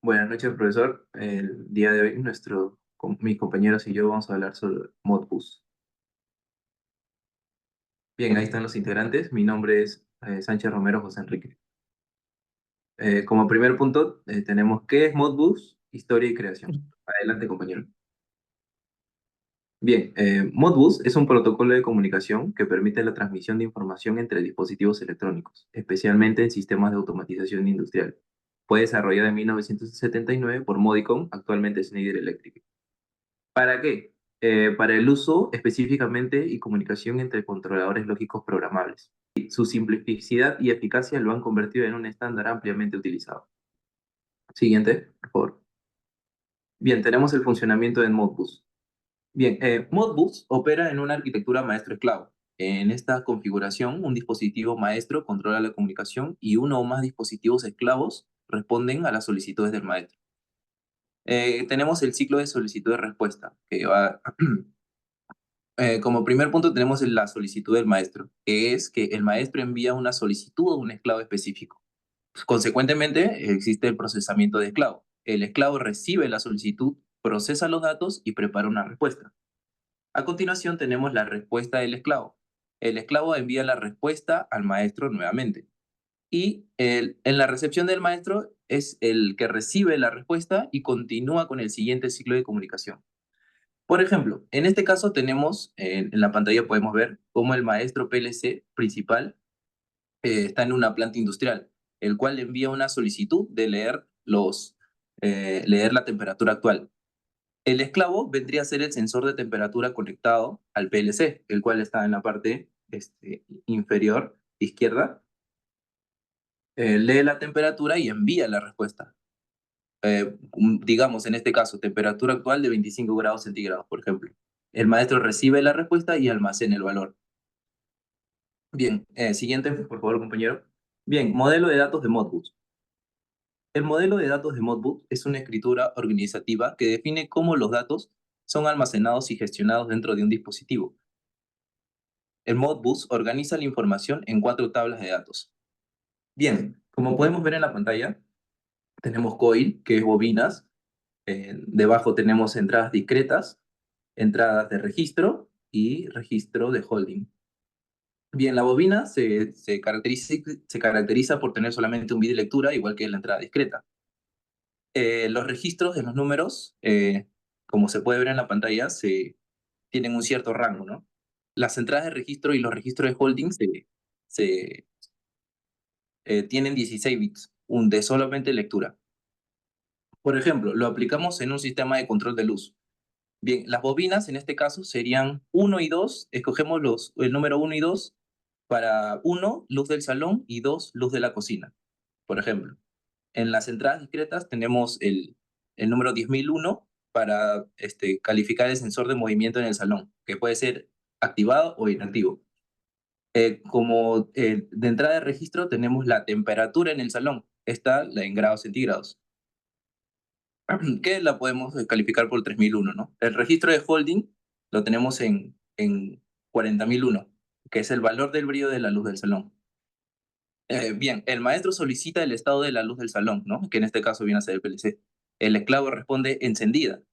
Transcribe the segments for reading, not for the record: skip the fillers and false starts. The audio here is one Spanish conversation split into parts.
Buenas noches, profesor. El día de hoy, mis compañeros y yo vamos a hablar sobre Modbus. Bien, ahí están los integrantes. Mi nombre es Sánchez Romero José Enrique. Como primer punto, tenemos ¿qué es Modbus? Historia y creación. Adelante, compañero. Bien, Modbus es un protocolo de comunicación que permite la transmisión de información entre dispositivos electrónicos, especialmente en sistemas de automatización industrial. Fue desarrollado en 1979 por Modicon, actualmente Schneider Electric. ¿Para qué? Para el uso específicamente y comunicación entre controladores lógicos programables. Su simplicidad y eficacia lo han convertido en un estándar ampliamente utilizado. Siguiente, por favor. Bien, tenemos el funcionamiento de Modbus. Bien, Modbus opera en una arquitectura maestro-esclavo. En esta configuración, un dispositivo maestro controla la comunicación y uno o más dispositivos esclavos responden a las solicitudes del maestro. Tenemos el ciclo de solicitud de respuesta, que va como primer punto tenemos la solicitud del maestro, que es que el maestro envía una solicitud a un esclavo específico. Consecuentemente, existe el procesamiento de esclavo. El esclavo recibe la solicitud, procesa los datos y prepara una respuesta. A continuación tenemos la respuesta del esclavo. El esclavo envía la respuesta al maestro nuevamente. Y en la recepción del maestro es el que recibe la respuesta y continúa con el siguiente ciclo de comunicación. Por ejemplo, en este caso tenemos, en la pantalla podemos ver cómo el maestro PLC principal está en una planta industrial, el cual le envía una solicitud de leer la temperatura actual. El esclavo vendría a ser el sensor de temperatura conectado al PLC, el cual está en la parte inferior izquierda. Lee la temperatura y envía la respuesta. Digamos, en este caso, temperatura actual de 25 grados centígrados, por ejemplo. El maestro recibe la respuesta y almacena el valor. Bien, siguiente, por favor, compañero. Bien, modelo de datos de Modbus. El modelo de datos de Modbus es una escritura organizativa que define cómo los datos son almacenados y gestionados dentro de un dispositivo. El Modbus organiza la información en 4 tablas de datos. Bien, como podemos ver en la pantalla, tenemos coil, que es bobinas. Debajo tenemos entradas discretas, entradas de registro y registro de holding. Bien, la bobina se caracteriza por tener solamente un bit de lectura, igual que la entrada discreta. Los registros de los números, como se puede ver en la pantalla, tienen un cierto rango, ¿no? Las entradas de registro y los registros de holding se, tienen 16 bits, de solamente lectura. Por ejemplo, lo aplicamos en un sistema de control de luz. Bien, las bobinas en este caso serían 1 y 2, escogemos el número 1 y 2 para 1, luz del salón y 2, luz de la cocina, por ejemplo. En las entradas discretas tenemos el número 10.001 para calificar el sensor de movimiento en el salón, que puede ser activado o inactivo. De entrada de registro tenemos la temperatura en el salón, está en grados centígrados, que la podemos calificar por 3.001, ¿no? El registro de holding lo tenemos en 40.001, que es el valor del brillo de la luz del salón. Bien, el maestro solicita el estado de la luz del salón, ¿no? Que en este caso viene a ser el PLC. El esclavo responde encendida.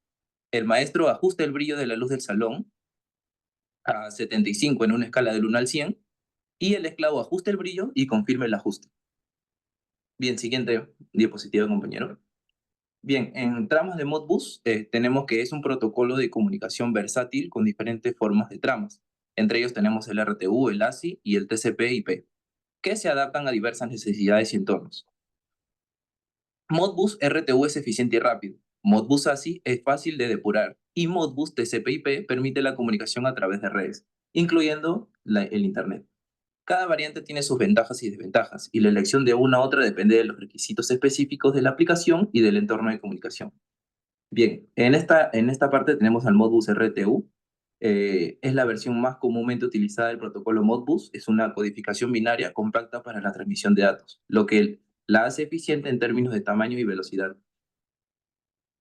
El maestro ajusta el brillo de la luz del salón a 75 en una escala del 1 al 100 y el esclavo ajusta el brillo y confirma el ajuste. Bien, siguiente diapositiva, compañero. Bien, en tramas de Modbus tenemos que es un protocolo de comunicación versátil con diferentes formas de tramas. Entre ellos tenemos el RTU, el ASI y el TCP/IP, que se adaptan a diversas necesidades y entornos. Modbus RTU es eficiente y rápido. Modbus ASI es fácil de depurar. Y Modbus TCP/IP permite la comunicación a través de redes, incluyendo el Internet. Cada variante tiene sus ventajas y desventajas, y la elección de una u otra depende de los requisitos específicos de la aplicación y del entorno de comunicación. Bien, en esta parte tenemos al Modbus RTU. Es la versión más comúnmente utilizada del protocolo Modbus. Es una codificación binaria compacta para la transmisión de datos, lo que la hace eficiente en términos de tamaño y velocidad.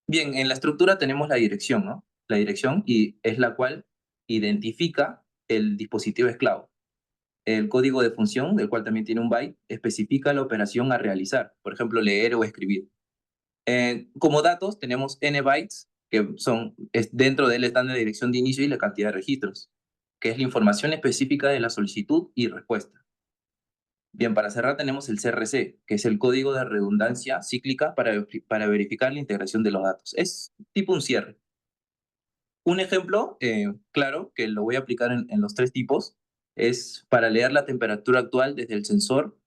Bien, en la estructura tenemos la dirección, ¿no? La dirección y es la cual identifica el dispositivo esclavo. El código de función, del cual también tiene un byte, especifica la operación a realizar, por ejemplo, leer o escribir. Como datos tenemos n bytes, que dentro del estándar de dirección de inicio y la cantidad de registros, que es la información específica de la solicitud y respuesta. Bien, para cerrar tenemos el CRC, que es el código de redundancia cíclica para verificar la integración de los datos. Es tipo un cierre. Un ejemplo, claro, que lo voy a aplicar en los tres tipos, es para leer la temperatura actual desde el sensor,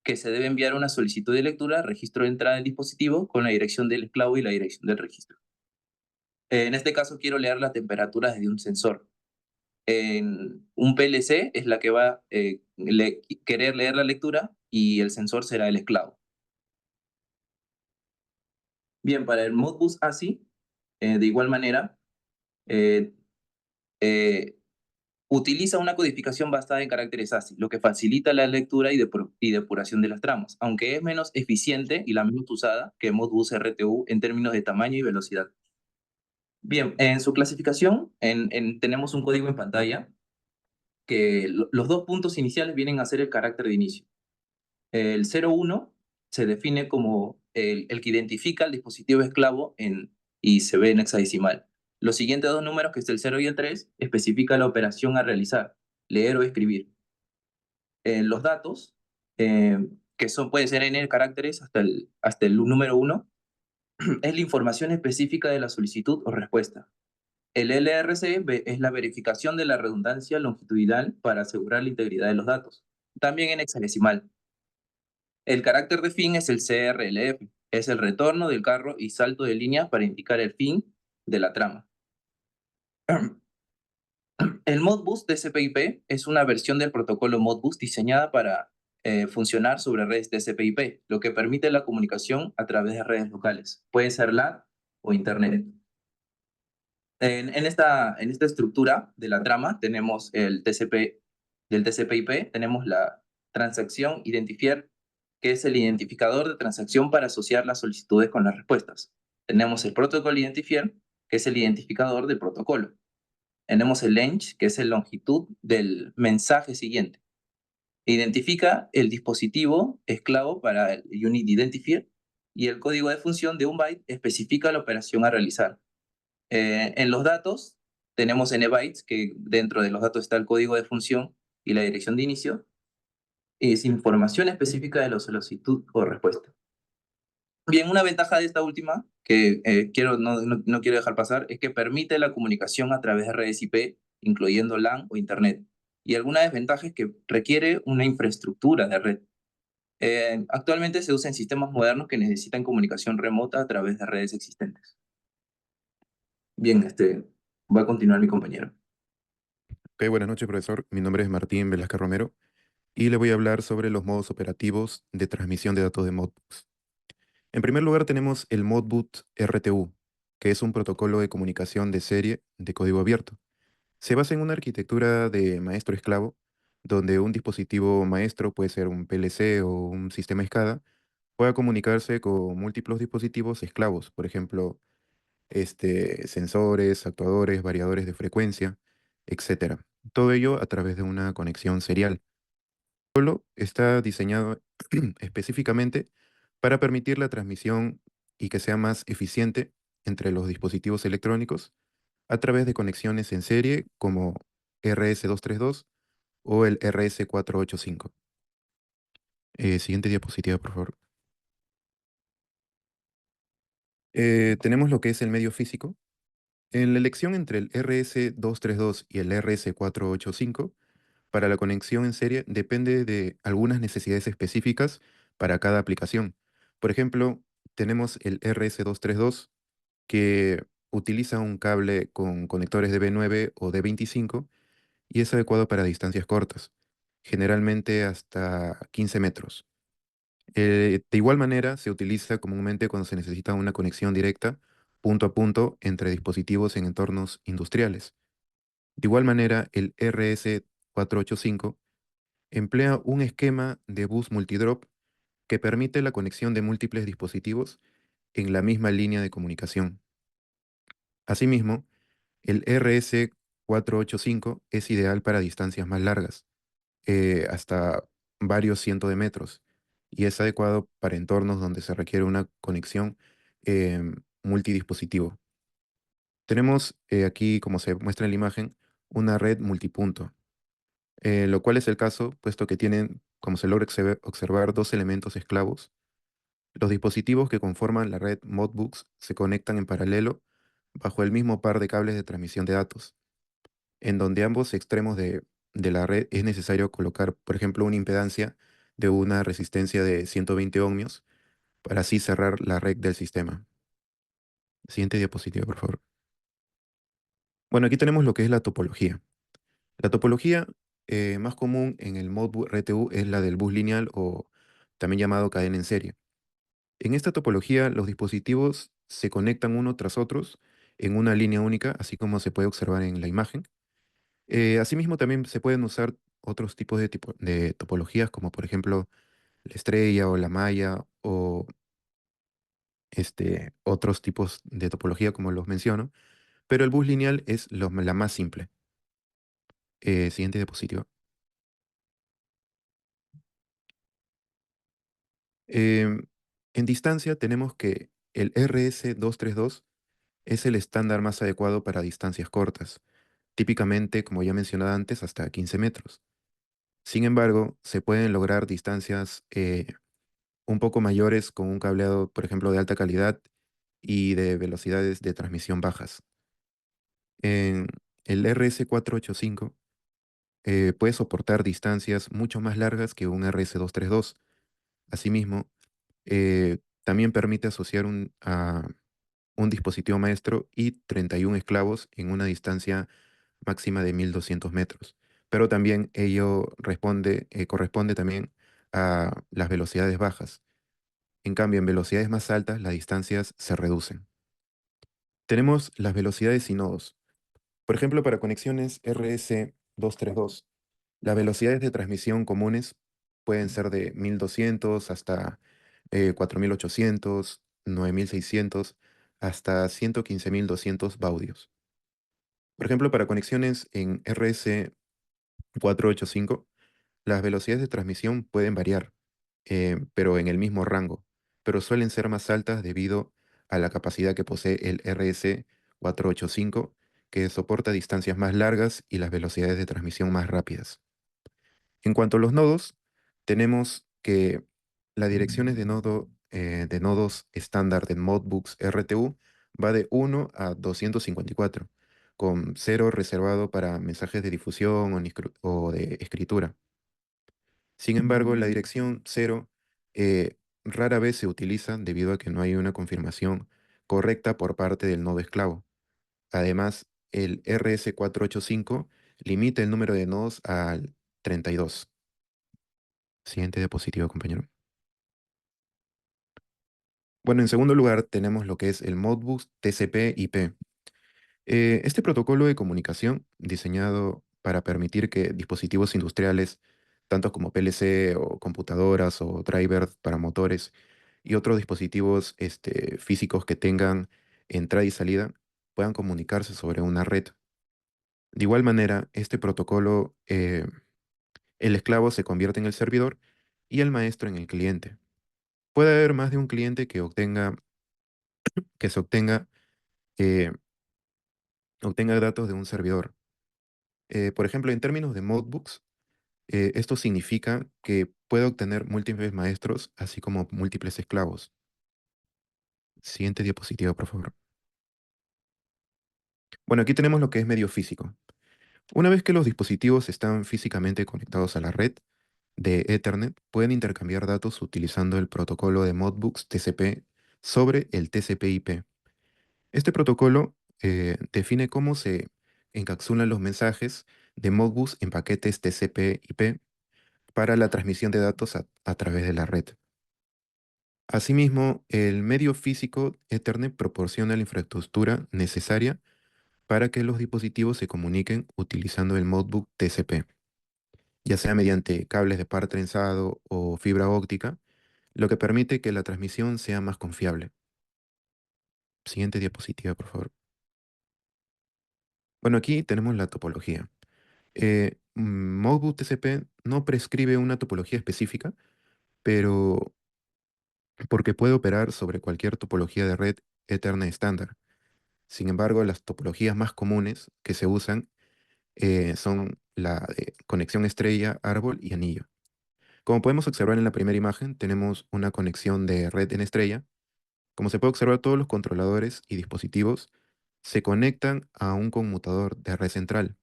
que se debe enviar una solicitud de lectura, registro de entrada del dispositivo con la dirección del esclavo y la dirección del registro. En este caso quiero leer la temperatura desde un sensor. En un PLC es la que va a querer leer la lectura y el sensor será el esclavo. Bien, para el Modbus ASI, de igual manera, eh, eh, utiliza una codificación basada en caracteres ASCII, lo que facilita la lectura y depuración de las tramas, aunque es menos eficiente y la menos usada que Modbus RTU en términos de tamaño y velocidad. Bien, en su clasificación tenemos un código en pantalla que los dos puntos iniciales vienen a ser el carácter de inicio. El 01 se define como el que identifica el dispositivo esclavo y se ve en hexadecimal. Los siguientes dos números, que es el 0 y el 3, especifica la operación a realizar, leer o escribir. Los datos, pueden ser n caracteres hasta el número 1, es la información específica de la solicitud o respuesta. El LRC es la verificación de la redundancia longitudinal para asegurar la integridad de los datos, también en hexadecimal. El carácter de fin es el CRLF, es el retorno del carro y salto de línea para indicar el fin de la trama. El Modbus TCP/IP es una versión del protocolo Modbus diseñada para funcionar sobre redes TCP/IP, lo que permite la comunicación a través de redes locales. Puede ser LAN o Internet. En esta estructura de la trama tenemos del TCP/IP, tenemos la transacción identifier, que es el identificador de transacción para asociar las solicitudes con las respuestas. Tenemos el protocolo identifier, que es el identificador del protocolo. Tenemos el length, que es la longitud del mensaje siguiente. Identifica el dispositivo esclavo para el unit identifier y el código de función de un byte especifica la operación a realizar. En los datos tenemos n bytes, que dentro de los datos está el código de función y la dirección de inicio. Es información específica de la solicitud o respuesta. Bien, una ventaja de esta última, que no quiero dejar pasar, es que permite la comunicación a través de redes IP, incluyendo LAN o Internet. Y alguna desventaja es que requiere una infraestructura de red. Actualmente se usa en sistemas modernos que necesitan comunicación remota a través de redes existentes. Bien, va a continuar mi compañero. Ok, buenas noches, profesor. Mi nombre es Martín Velasco Romero y le voy a hablar sobre los modos operativos de transmisión de datos de Modbus. En primer lugar, tenemos el Modbus RTU, que es un protocolo de comunicación de serie de código abierto. Se basa en una arquitectura de maestro-esclavo, donde un dispositivo maestro, puede ser un PLC o un sistema SCADA, pueda comunicarse con múltiples dispositivos esclavos, por ejemplo, sensores, actuadores, variadores de frecuencia, etcétera. Todo ello a través de una conexión serial. Solo está diseñado específicamente para permitir la transmisión y que sea más eficiente entre los dispositivos electrónicos a través de conexiones en serie como RS-232 o el RS-485. Siguiente diapositiva, por favor. Tenemos lo que es el medio físico. En la elección entre el RS-232 y el RS-485, para la conexión en serie depende de algunas necesidades específicas para cada aplicación. Por ejemplo, tenemos el RS-232 que utiliza un cable con conectores de B9 o de 25 y es adecuado para distancias cortas, generalmente hasta 15 metros. De igual manera, se utiliza comúnmente cuando se necesita una conexión directa, punto a punto, entre dispositivos en entornos industriales. De igual manera, el RS-485 emplea un esquema de bus multidrop que permite la conexión de múltiples dispositivos en la misma línea de comunicación. Asimismo, el RS-485 es ideal para distancias más largas, hasta varios cientos de metros, y es adecuado para entornos donde se requiere una conexión multidispositivo. Tenemos aquí, como se muestra en la imagen, una red multipunto, lo cual es el caso, puesto que tienen, como se logra observar, dos elementos esclavos. Los dispositivos que conforman la red Modbus se conectan en paralelo bajo el mismo par de cables de transmisión de datos, en donde ambos extremos de la red es necesario colocar, por ejemplo, una impedancia de una resistencia de 120 ohmios para así cerrar la red del sistema. Siguiente diapositiva, por favor. Bueno, aquí tenemos lo que es la topología. La topología más común en el Modbus RTU es la del bus lineal o también llamado cadena en serie. En esta topología, los dispositivos se conectan uno tras otros en una línea única, así como se puede observar en la imagen. Asimismo, también se pueden usar otros tipos de topologías, como por ejemplo la estrella o la malla, o otros tipos de topología, como los menciono, pero el bus lineal es la más simple. Siguiente diapositiva. Em, en distancia tenemos que el RS232 es el estándar más adecuado para distancias cortas, típicamente, como ya mencionaba antes, hasta 15 metros. Sin embargo, se pueden lograr distancias un poco mayores con un cableado, por ejemplo, de alta calidad y de velocidades de transmisión bajas. En el RS485 puede soportar distancias mucho más largas que un RS232. Asimismo, también permite asociar a un dispositivo maestro y 31 esclavos en una distancia máxima de 1200 metros. Pero también ello corresponde también a las velocidades bajas. En cambio, en velocidades más altas, las distancias se reducen. Tenemos las velocidades y nodos. Por ejemplo, para conexiones RS232, las velocidades de transmisión comunes pueden ser de 1200 hasta 4800, 9600, hasta 115200 baudios. Por ejemplo, para conexiones en RS485, las velocidades de transmisión pueden variar, pero en el mismo rango, pero suelen ser más altas debido a la capacidad que posee el RS485, que soporta distancias más largas y las velocidades de transmisión más rápidas. En cuanto a los nodos, tenemos que las direcciones de nodos estándar de Modbus RTU va de 1 a 254, con 0 reservado para mensajes de difusión o de escritura. Sin embargo, la dirección 0 rara vez se utiliza debido a que no hay una confirmación correcta por parte del nodo esclavo. Además, el RS485 limita el número de nodos al 32. Siguiente diapositiva, compañero. Bueno, en segundo lugar tenemos lo que es el Modbus TCP/IP. Este protocolo de comunicación, diseñado para permitir que dispositivos industriales, tanto como PLC o computadoras o drivers para motores y otros dispositivos físicos que tengan entrada y salida, puedan comunicarse sobre una red. De igual manera, este protocolo, el esclavo se convierte en el servidor y el maestro en el cliente. Puede haber más de un cliente que obtenga datos de un servidor. Por ejemplo, en términos de modbooks, esto significa que puede obtener múltiples maestros, así como múltiples esclavos. Siguiente diapositiva, por favor. Bueno, aquí tenemos lo que es medio físico. Una vez que los dispositivos están físicamente conectados a la red de Ethernet, pueden intercambiar datos utilizando el protocolo de Modbus TCP sobre el TCP/IP. Este protocolo define cómo se encapsulan los mensajes de Modbus en paquetes TCP/IP para la transmisión de datos a través de la red. Asimismo, el medio físico Ethernet proporciona la infraestructura necesaria para que los dispositivos se comuniquen utilizando el Modbus TCP, ya sea mediante cables de par trenzado o fibra óptica, lo que permite que la transmisión sea más confiable. Siguiente diapositiva, por favor. Bueno, aquí tenemos la topología. Modbus TCP no prescribe una topología específica, pero porque puede operar sobre cualquier topología de red Ethernet estándar. Sin embargo, las topologías más comunes que se usan son la de conexión estrella, árbol y anillo. Como podemos observar en la primera imagen, tenemos una conexión de red en estrella. Como se puede observar, todos los controladores y dispositivos se conectan a un conmutador de red central.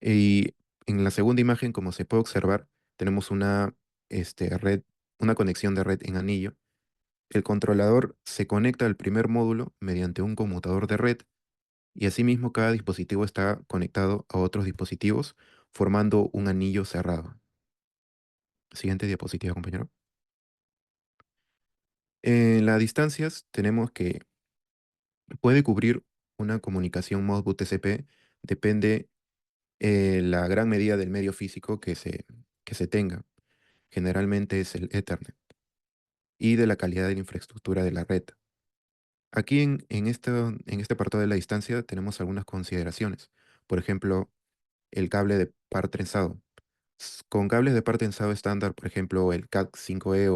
Y en la segunda imagen, como se puede observar, tenemos una conexión de red en anillo. El controlador se conecta al primer módulo mediante un conmutador de red y asimismo cada dispositivo está conectado a otros dispositivos formando un anillo cerrado. Siguiente diapositiva, compañero. En las distancias tenemos que puede cubrir una comunicación Modbus TCP, depende la gran medida del medio físico que se tenga. Generalmente es el Ethernet y de la calidad de la infraestructura de la red. Aquí en este apartado de la distancia tenemos algunas consideraciones. Por ejemplo, el cable de par trenzado. Con cables de par trenzado estándar, por ejemplo, el CAT5E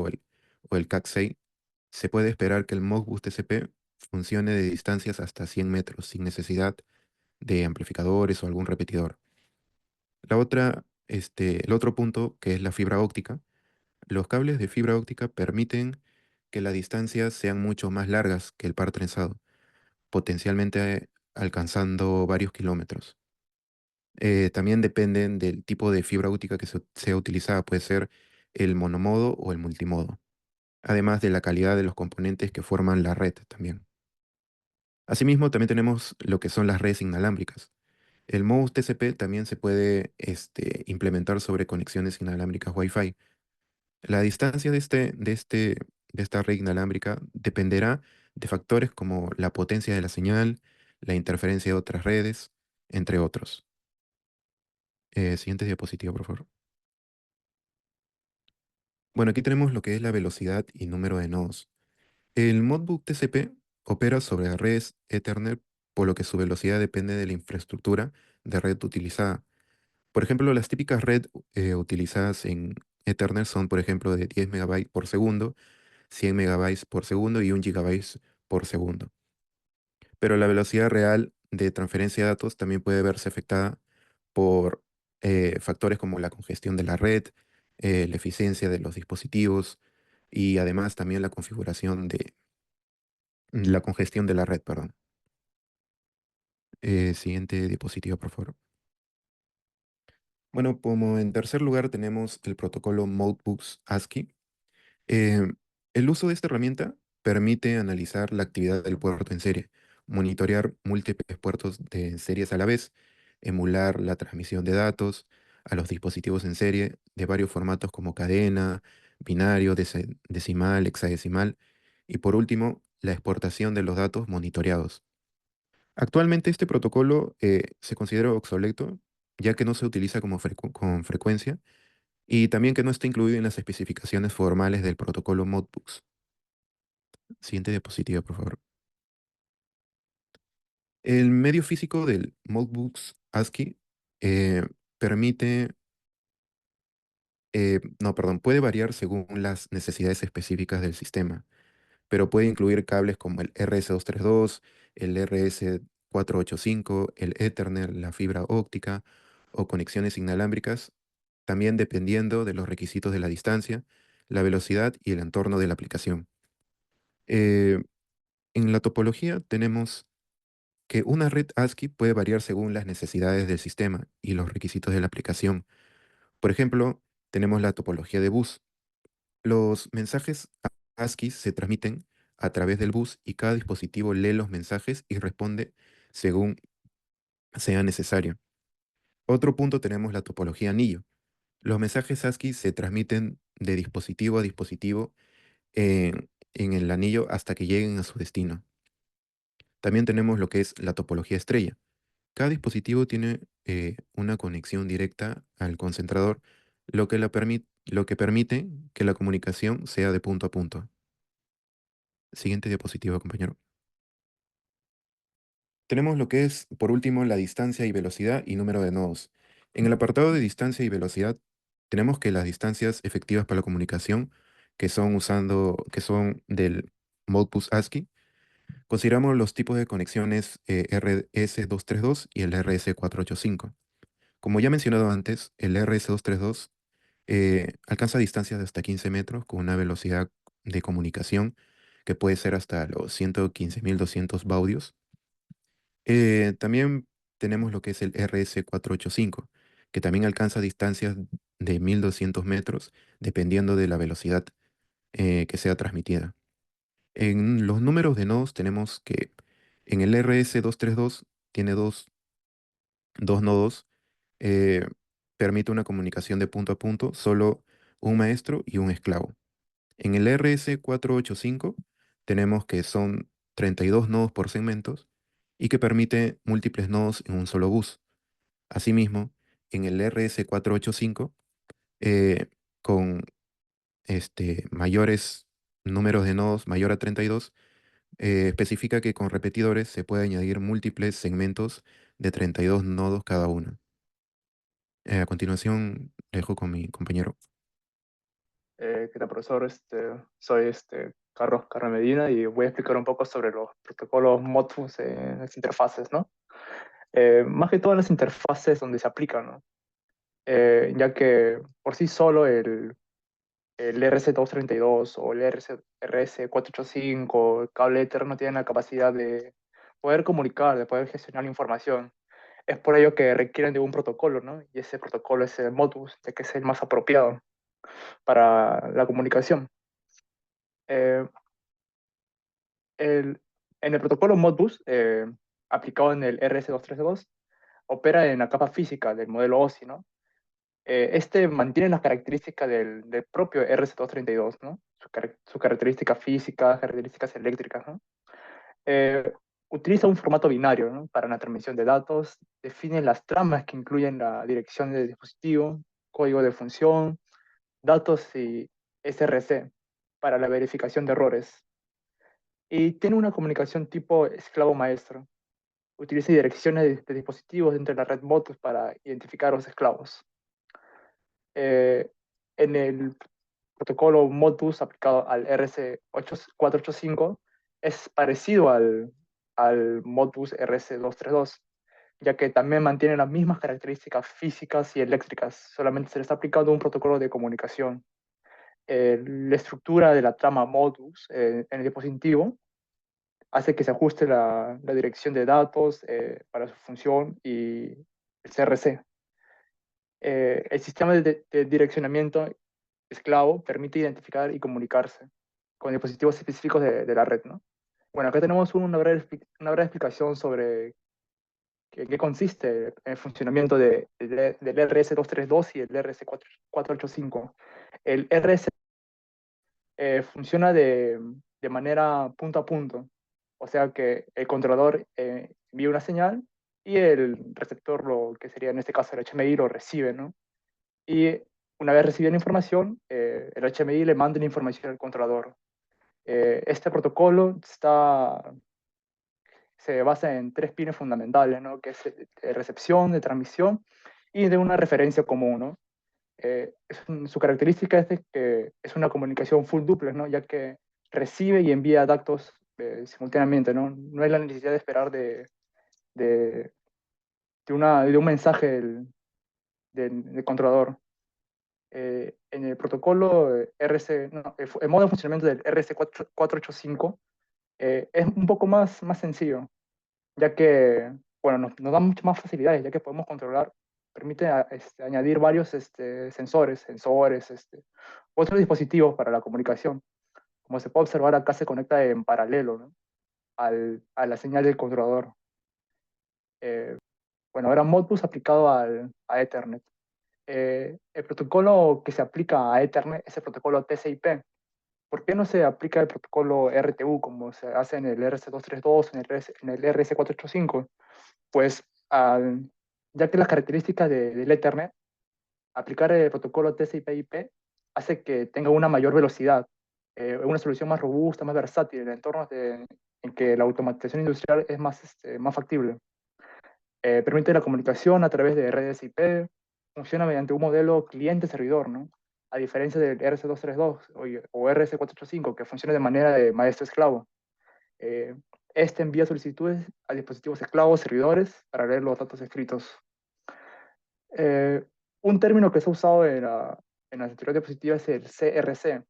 o el CAT6, se puede esperar que el Modbus TCP funcione de distancias hasta 100 metros sin necesidad de amplificadores o algún repetidor. El otro punto, que es la fibra óptica, los cables de fibra óptica permiten que las distancias sean mucho más largas que el par trenzado, potencialmente alcanzando varios kilómetros. También dependen del tipo de fibra óptica que sea utilizada, puede ser el monomodo o el multimodo, además de la calidad de los componentes que forman la red también. Asimismo, también tenemos lo que son las redes inalámbricas. El MOUS TCP también se puede implementar sobre conexiones inalámbricas Wi-Fi. La distancia de esta red inalámbrica dependerá de factores como la potencia de la señal, la interferencia de otras redes, entre otros. Siguiente diapositiva, por favor. Bueno, aquí tenemos lo que es la velocidad y número de nodos. El Modbus TCP opera sobre redes Ethernet, por lo que su velocidad depende de la infraestructura de red utilizada. Por ejemplo, las típicas redes utilizadas en Ethernet son, por ejemplo, de 10 megabytes por segundo, 100 megabytes por segundo y 1 gigabyte por segundo. Pero la velocidad real de transferencia de datos también puede verse afectada por factores como la congestión de la red, la eficiencia de los dispositivos y además también la configuración de la congestión de la red, perdón. Siguiente diapositiva, por favor. Bueno, como en tercer lugar tenemos el protocolo Modbus ASCII. Eh, el uso de esta herramienta permite analizar la actividad del puerto en serie, monitorear múltiples puertos de series a la vez, emular la transmisión de datos a los dispositivos en serie de varios formatos como cadena, binario, decimal, hexadecimal y por último, la exportación de los datos monitoreados. Actualmente este protocolo se considera obsoleto ya que no se utiliza con frecuencia y también que no está incluido en las especificaciones formales del protocolo Modbus. Siguiente diapositiva, por favor. El medio físico del Modbus ASCII eh, permite, no, perdón, puede variar según las necesidades específicas del sistema, pero puede incluir cables como el RS232, el RS485, el Ethernet, la fibra óptica o conexiones inalámbricas, también dependiendo de los requisitos de la distancia, la velocidad y el entorno de la aplicación. Eh, en la topología tenemos que una red ASCII puede variar según las necesidades del sistema y los requisitos de la aplicación. Por ejemplo, tenemos la topología de bus. Los mensajes ASCII se transmiten a través del bus y cada dispositivo lee los mensajes y responde según sea necesario. Otro punto tenemos la topología anillo. Los mensajes ASCII se transmiten de dispositivo a dispositivo en el anillo hasta que lleguen a su destino. También tenemos lo que es la topología estrella. Cada dispositivo tiene una conexión directa al concentrador, lo que permite que la comunicación sea de punto a punto. Siguiente diapositiva, compañero. Tenemos lo que es, por último, la distancia y velocidad y número de nodos. En el apartado de distancia y velocidad, tenemos que las distancias efectivas para la comunicación que son del Modbus ASCII. Consideramos los tipos de conexiones RS232 y el RS485. Como ya mencionado antes, el RS232 alcanza distancias de hasta 15 metros con una velocidad de comunicación que puede ser hasta los 115.200 baudios. También tenemos lo que es el RS485, que también alcanza distancias de 1.200 metros dependiendo de la velocidad que sea transmitida. En los números de nodos tenemos que en el RS232 tiene dos nodos, eh, permite una comunicación de punto a punto, solo un maestro y un esclavo. En el RS485 tenemos que son 32 nodos por segmentos y que permite múltiples nodos en un solo bus. Asimismo, en el RS485, con mayores números de nodos, mayor a 32, especifica que con repetidores se puede añadir múltiples segmentos de 32 nodos cada uno. A continuación, dejo con mi compañero. ¿Qué tal, profesor? Soy Carlos Medina y voy a explicar un poco sobre los protocolos Modbus en las interfaces, ¿no? Más que todo en las interfaces donde se aplican, ¿no? Ya que por sí solo el RS232 o el RS485, el cable Ether no tienen la capacidad de poder comunicar, de poder gestionar la información. Es por ello que requieren de un protocolo, ¿no? Y ese protocolo es el Modbus, ya que es el más apropiado para la comunicación. Eh, en el protocolo Modbus, aplicado en el RS232, opera en la capa física del modelo OSI, ¿no? Este mantiene las características del propio RS232, ¿no? Su característica física, características eléctricas, ¿no? Eh, Utiliza un formato binario, ¿no? Para la transmisión de datos, define las tramas que incluyen la dirección del dispositivo, código de función, datos y SRC para la verificación de errores. Y tiene una comunicación tipo esclavo-maestro. Utiliza direcciones de dispositivos dentro de la red Modbus para identificar a los esclavos. Eh, en el protocolo Modbus aplicado al RS485 es parecido al Modbus RS232, ya que también mantiene las mismas características físicas y eléctricas, solamente se le está aplicando un protocolo de comunicación. La estructura de la trama Modbus en el dispositivo hace que se ajuste la dirección de datos para su función y el CRC. El sistema de direccionamiento esclavo permite identificar y comunicarse con dispositivos específicos de la red, ¿no? Bueno, acá tenemos una breve explicación sobre qué consiste el funcionamiento del RS232 y el RS485. El RS funciona de manera punto a punto, o sea que el controlador envía una señal y el receptor, lo que sería en este caso el HMI, lo recibe, ¿no? Y una vez recibida la información, el HMI le manda la información al controlador. Este protocolo se basa en tres pines fundamentales, ¿no? Que es de recepción, de transmisión y de una referencia común, ¿no? Su característica es de que es una comunicación full duplex, ¿no? Ya que recibe y envía datos simultáneamente, ¿no? No hay la necesidad de esperar de, de un mensaje del controlador. En el protocolo RC, no, el modo de funcionamiento del RC485 es un poco más sencillo, ya que, bueno, nos da muchas más facilidades, ya que podemos controlar, permite añadir varios sensores, otros dispositivos para la comunicación. Como se puede observar, acá se conecta en paralelo, ¿no? A la señal del controlador. Eh, bueno, ahora Modbus aplicado a Ethernet. El protocolo que se aplica a Ethernet es el protocolo TCP. ¿Por qué no se aplica el protocolo RTU como se hace en el RS232, en el RS485? Pues ya que las características del Ethernet, aplicar el protocolo TCP/IP hace que tenga una mayor velocidad, una solución más robusta, más versátil en entornos en que la automatización industrial es más factible. Permite la comunicación a través de redes IP, funciona mediante un modelo cliente-servidor, ¿no? a diferencia del RC232 o RS485, que funciona de manera de maestro-esclavo. Este envía solicitudes a dispositivos esclavos, servidores, para leer los datos escritos. Un término que se ha usado en las anteriores diapositivas es el CRC.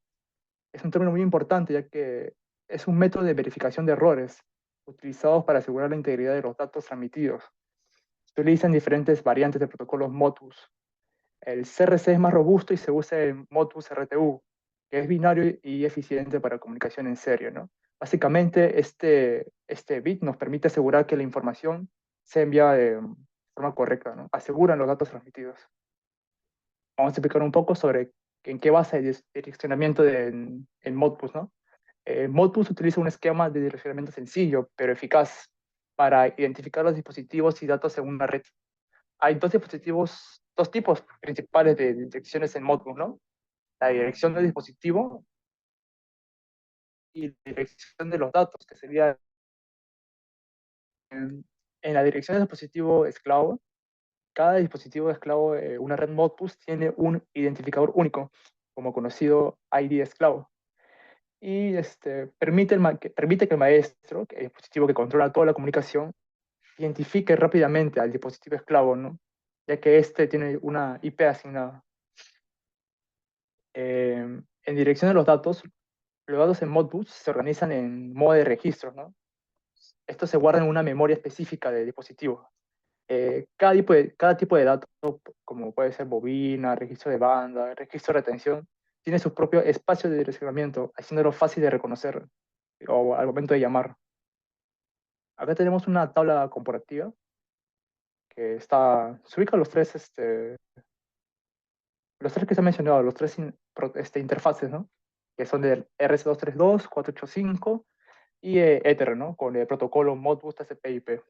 Es un término muy importante, ya que es un método de verificación de errores utilizados para asegurar la integridad de los datos transmitidos. Se utilizan diferentes variantes de protocolos Modbus. El CRC es más robusto y se usa en Modbus RTU, que es binario y eficiente para comunicación en serie, ¿no? Básicamente, este bit nos permite asegurar que la información se envía de forma correcta, ¿no? Aseguran los datos transmitidos. Vamos a explicar un poco sobre en qué basa el direccionamiento en Modbus, ¿no? Modbus utiliza un esquema de direccionamiento sencillo, pero eficaz, para identificar los dispositivos y datos en una red. Hay dos tipos principales de direcciones en Modbus, ¿no? La dirección del dispositivo y la dirección de los datos, que sería en la dirección del dispositivo esclavo. Cada dispositivo esclavo, una red Modbus, tiene un identificador único, como conocido ID esclavo. Y permite que el maestro, el dispositivo que controla toda la comunicación, identifique rápidamente al dispositivo esclavo, ¿no? Ya que este tiene una IP asignada. En dirección de los datos en Modbus se organizan en modo de registros, ¿no? Estos se guardan en una memoria específica del dispositivo. Cada tipo de dato, como puede ser bobina, registro de banda, registro de retención, tiene su propio espacio de direccionamiento, haciéndolo fácil de reconocer o al momento de llamar. Acá tenemos una tabla comparativa que se ubican los tres que se han mencionado, los tres interfaces, ¿no? Que son del RS232, 485 y Ether, ¿no? Con el protocolo Modbus TCP/IP.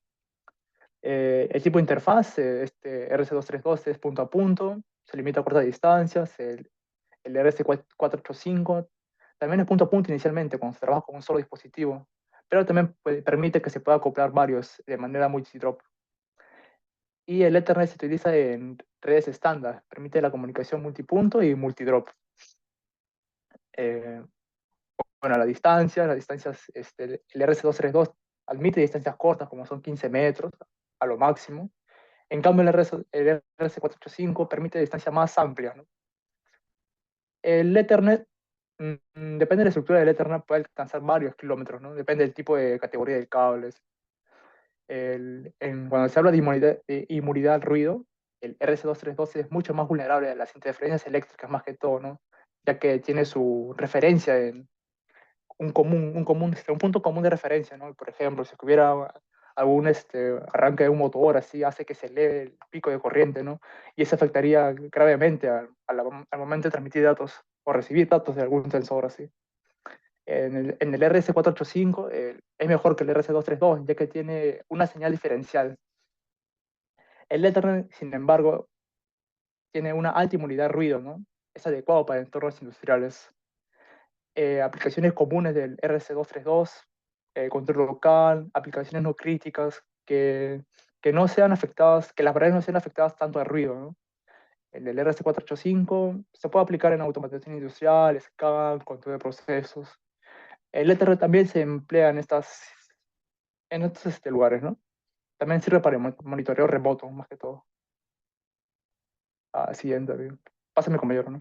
El tipo de interfaz, RC232 es punto a punto, se limita a cortas distancias. El RS485 también es punto a punto inicialmente, cuando se trabaja con un solo dispositivo, pero también permite que se pueda acoplar varios de manera multidrop. Y el Ethernet se utiliza en redes estándar, permite la comunicación multipunto y multidrop. Eh, bueno, las distancias, el RC232 admite distancias cortas, como son 15 metros a lo máximo. En cambio, el RS485 permite distancias más amplias, ¿no? El Ethernet, depende de la estructura del Ethernet, puede alcanzar varios kilómetros, ¿no? Depende del tipo de categoría de cables. Cuando se habla de inmunidad al ruido, el RS232 es mucho más vulnerable a las interferencias eléctricas más que todo, ¿no? Ya que tiene su referencia en un punto común de referencia, ¿no? Por ejemplo, si hubiera algún arranque de un motor, así hace que se eleve el pico de corriente, ¿no? Y eso afectaría gravemente al momento de transmitir datos o recibir datos de algún sensor, así. En el RS485 es mejor que el RS232, ya que tiene una señal diferencial. El Ethernet, sin embargo, tiene una alta inmunidad al ruido, ¿no? Es adecuado para entornos industriales. Aplicaciones comunes del RC232, control local, aplicaciones no críticas que no sean afectadas, que las paredes no sean afectadas tanto al ruido, ¿no? El RC485 se puede aplicar en automatización industrial, SCAN, control de procesos. El Ethernet también se emplea en estos lugares, ¿no? También sirve para el monitoreo remoto, más que todo. Siguiente, David. Pásame con mayor, ¿no?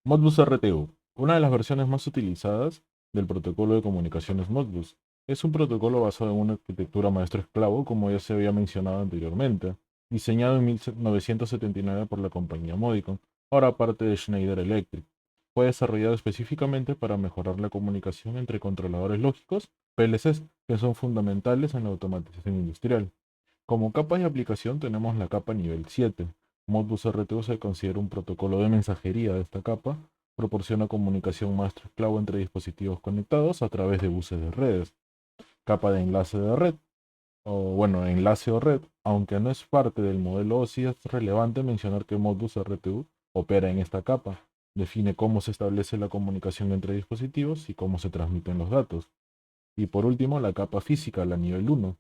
Modbus RTU, una de las versiones más utilizadas del protocolo de comunicaciones Modbus. Es un protocolo basado en una arquitectura maestro-esclavo, como ya se había mencionado anteriormente, diseñado en 1979 por la compañía Modicon, ahora parte de Schneider Electric. Fue desarrollado específicamente para mejorar la comunicación entre controladores lógicos, PLCs, que son fundamentales en la automatización industrial. Como capa de aplicación tenemos la capa nivel 7. Modbus RTU se considera un protocolo de mensajería de esta capa, proporciona comunicación maestro-esclavo entre dispositivos conectados a través de buses de redes. Capa de enlace de red, o bueno, enlace o red, aunque no es parte del modelo OSI, es relevante mencionar que Modbus RTU opera en esta capa. Define cómo se establece la comunicación entre dispositivos y cómo se transmiten los datos. Y por último, la capa física, la nivel 1.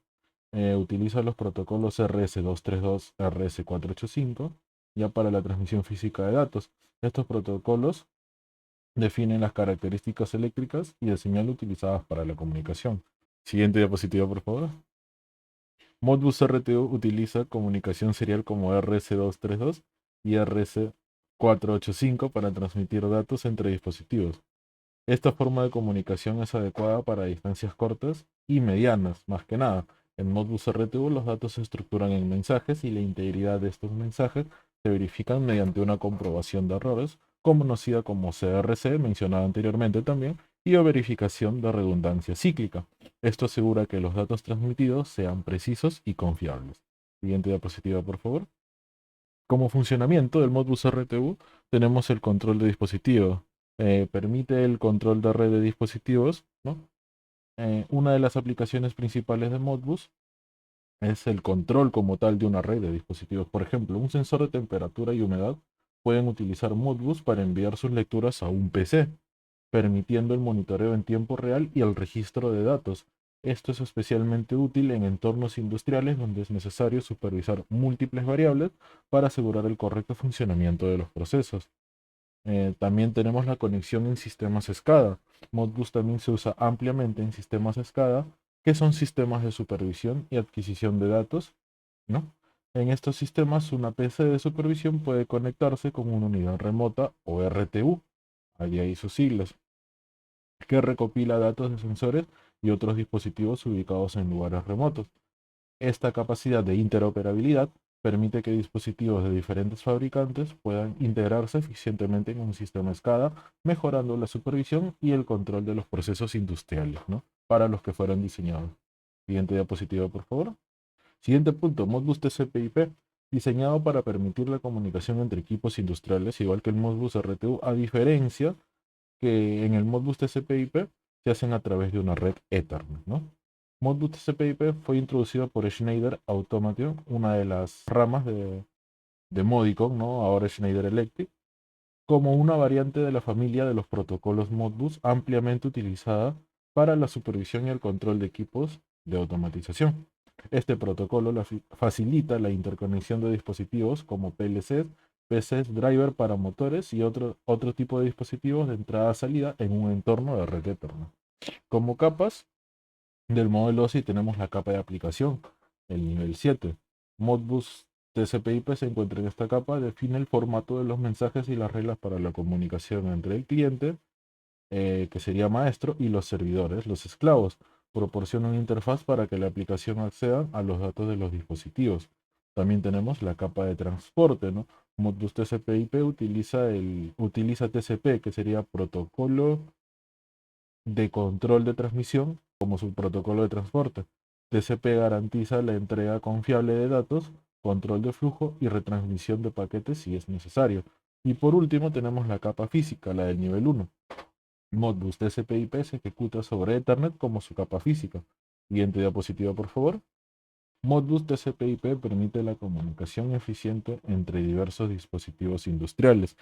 Utiliza los protocolos RS232, RS485 ya para la transmisión física de datos. Estos protocolos definen las características eléctricas y de señal utilizadas para la comunicación. Siguiente diapositiva, por favor. Modbus RTU utiliza comunicación serial como RS232 y RS485 para transmitir datos entre dispositivos. Esta forma de comunicación es adecuada para distancias cortas y medianas, más que nada. En Modbus RTU los datos se estructuran en mensajes y la integridad de estos mensajes se verifican mediante una comprobación de errores, conocida como CRC, mencionada anteriormente también, y o verificación de redundancia cíclica. Esto asegura que los datos transmitidos sean precisos y confiables. Siguiente diapositiva, por favor. Como funcionamiento del Modbus RTU tenemos el control de dispositivo. Permite el control de red de dispositivos, ¿no? Una de las aplicaciones principales de Modbus es el control como tal de una red de dispositivos. Por ejemplo, un sensor de temperatura y humedad pueden utilizar Modbus para enviar sus lecturas a un PC, permitiendo el monitoreo en tiempo real y el registro de datos. Esto es especialmente útil en entornos industriales donde es necesario supervisar múltiples variables para asegurar el correcto funcionamiento de los procesos. También tenemos la conexión en sistemas SCADA. Modbus también se usa ampliamente en sistemas SCADA, que son sistemas de supervisión y adquisición de datos, ¿no? En estos sistemas, una PC de supervisión puede conectarse con una unidad remota o RTU, de ahí sus siglas, que recopila datos de sensores y otros dispositivos ubicados en lugares remotos. Esta capacidad de interoperabilidad permite que dispositivos de diferentes fabricantes puedan integrarse eficientemente en un sistema SCADA, mejorando la supervisión y el control de los procesos industriales, ¿no? Para los que fueron diseñados. Siguiente diapositiva, por favor. Siguiente punto, Modbus TCP/IP, diseñado para permitir la comunicación entre equipos industriales, igual que el Modbus RTU, a diferencia que en el Modbus TCP/IP se hacen a través de una red Ethernet, ¿no? Modbus TCP/IP fue introducido por Schneider Automation, una de las ramas de Modicon, ¿no? Ahora Schneider Electric, como una variante de la familia de los protocolos Modbus ampliamente utilizada para la supervisión y el control de equipos de automatización. Este protocolo facilita la interconexión de dispositivos como PLCs, PCs, driver para motores y otro tipo de dispositivos de entrada-salida en un entorno de red Ethernet. Como capas del modelo OSI tenemos la capa de aplicación, el nivel 7. Modbus TCP/IP se encuentra en esta capa, define el formato de los mensajes y las reglas para la comunicación entre el cliente, que sería maestro, y los servidores, los esclavos. Proporciona una interfaz para que la aplicación acceda a los datos de los dispositivos. También tenemos la capa de transporte, ¿no? Modbus TCP/IP utiliza TCP, que sería protocolo de control de transmisión, como su protocolo de transporte. TCP garantiza la entrega confiable de datos, control de flujo y retransmisión de paquetes si es necesario. Y por último tenemos la capa física, la del nivel 1. Modbus TCP/IP se ejecuta sobre Ethernet como su capa física. Siguiente diapositiva, por favor. Modbus TCP/IP permite la comunicación eficiente entre diversos dispositivos industriales,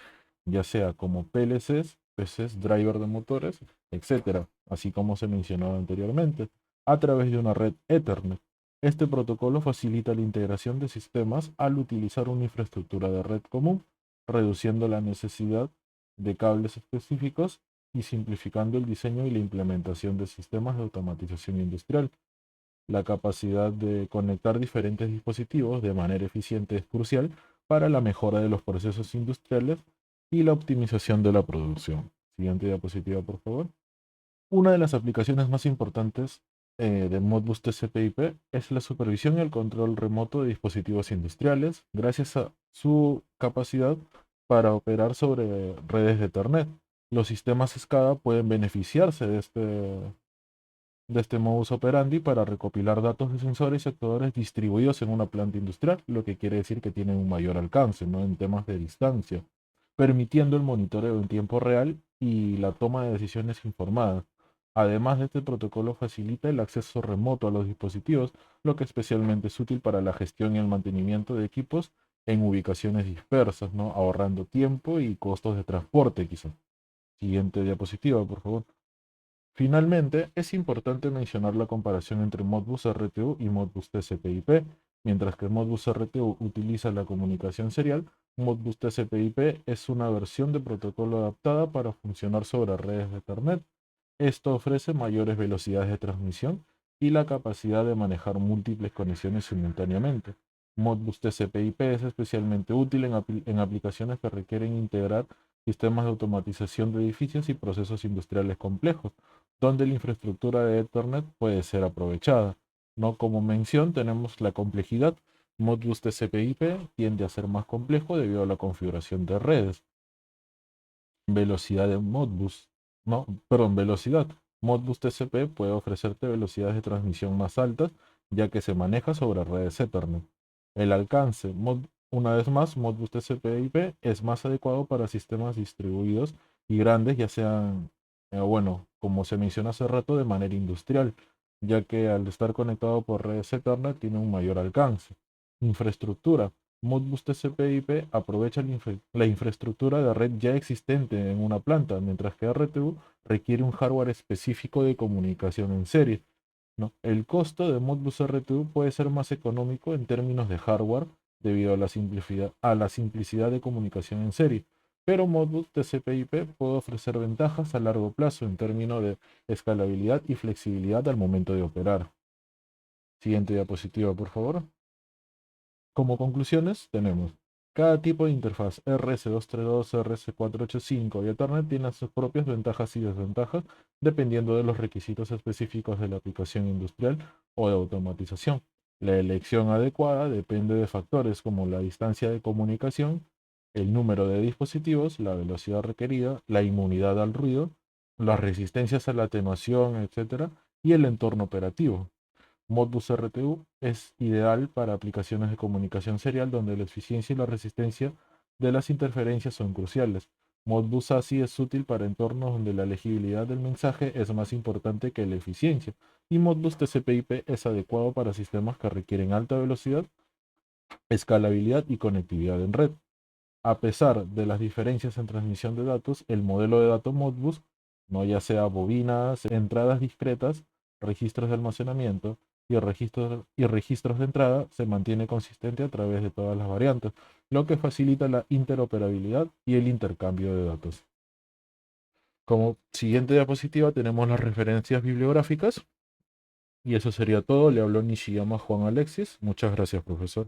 ya sea como PLCs, PCs, driver de motores, etc., así como se mencionó anteriormente, a través de una red Ethernet. Este protocolo facilita la integración de sistemas al utilizar una infraestructura de red común, reduciendo la necesidad de cables específicos y simplificando el diseño y la implementación de sistemas de automatización industrial. La capacidad de conectar diferentes dispositivos de manera eficiente es crucial para la mejora de los procesos industriales y la optimización de la producción. Siguiente diapositiva, por favor. Una de las aplicaciones más importantes de Modbus TCP/IP es la supervisión y el control remoto de dispositivos industriales, gracias a su capacidad para operar sobre redes de Ethernet. Los sistemas SCADA pueden beneficiarse de este modus operandi para recopilar datos de sensores y actuadores distribuidos en una planta industrial, lo que quiere decir que tienen un mayor alcance, ¿no? En temas de distancia, permitiendo el monitoreo en tiempo real y la toma de decisiones informadas. Además, este protocolo facilita el acceso remoto a los dispositivos, lo que especialmente es útil para la gestión y el mantenimiento de equipos en ubicaciones dispersas, ¿no? Ahorrando tiempo y costos de transporte, quizá. Siguiente diapositiva, por favor. Finalmente, es importante mencionar la comparación entre Modbus RTU y Modbus TCP/IP. Mientras que Modbus RTU utiliza la comunicación serial, Modbus TCP/IP es una versión de protocolo adaptada para funcionar sobre redes de Ethernet. Esto ofrece mayores velocidades de transmisión y la capacidad de manejar múltiples conexiones simultáneamente. Modbus TCP/IP es especialmente útil en aplicaciones que requieren integrar sistemas de automatización de edificios y procesos industriales complejos, donde la infraestructura de Ethernet puede ser aprovechada. ¿No? Como mención, tenemos la complejidad. Modbus TCP/IP tiende a ser más complejo debido a la configuración de redes. Velocidad de Modbus, no, perdón, velocidad. Modbus TCP puede ofrecerte velocidades de transmisión más altas, ya que se maneja sobre redes Ethernet. El alcance, una vez más, Modbus TCP/IP es más adecuado para sistemas distribuidos y grandes, ya sean, bueno, como se mencionó hace rato, de manera industrial, ya que al estar conectado por redes Ethernet tiene un mayor alcance. Infraestructura. Modbus TCP/IP aprovecha la infraestructura de red ya existente en una planta, mientras que RTU requiere un hardware específico de comunicación en serie, ¿no? El costo de Modbus RTU puede ser más económico en términos de hardware debido a la simplicidad de comunicación en serie, pero Modbus TCP/IP puede ofrecer ventajas a largo plazo en términos de escalabilidad y flexibilidad al momento de operar. Siguiente diapositiva, por favor. Como conclusiones, tenemos cada tipo de interfaz RS232, RS485 y Ethernet tiene sus propias ventajas y desventajas dependiendo de los requisitos específicos de la aplicación industrial o de automatización. La elección adecuada depende de factores como la distancia de comunicación, el número de dispositivos, la velocidad requerida, la inmunidad al ruido, las resistencias a la atenuación, etc., y el entorno operativo. Modbus RTU es ideal para aplicaciones de comunicación serial donde la eficiencia y la resistencia de las interferencias son cruciales. Modbus ASI es útil para entornos donde la legibilidad del mensaje es más importante que la eficiencia. Y Modbus TCP/IP es adecuado para sistemas que requieren alta velocidad, escalabilidad y conectividad en red. A pesar de las diferencias en transmisión de datos, el modelo de datos Modbus, no ya sea bobinas, entradas discretas, registros de almacenamiento y registros de entrada, se mantiene consistente a través de todas las variantes, lo que facilita la interoperabilidad y el intercambio de datos. Como siguiente diapositiva tenemos las referencias bibliográficas. Y eso sería todo. Le habló Nishiyama Juan Alexis. Muchas gracias, profesor.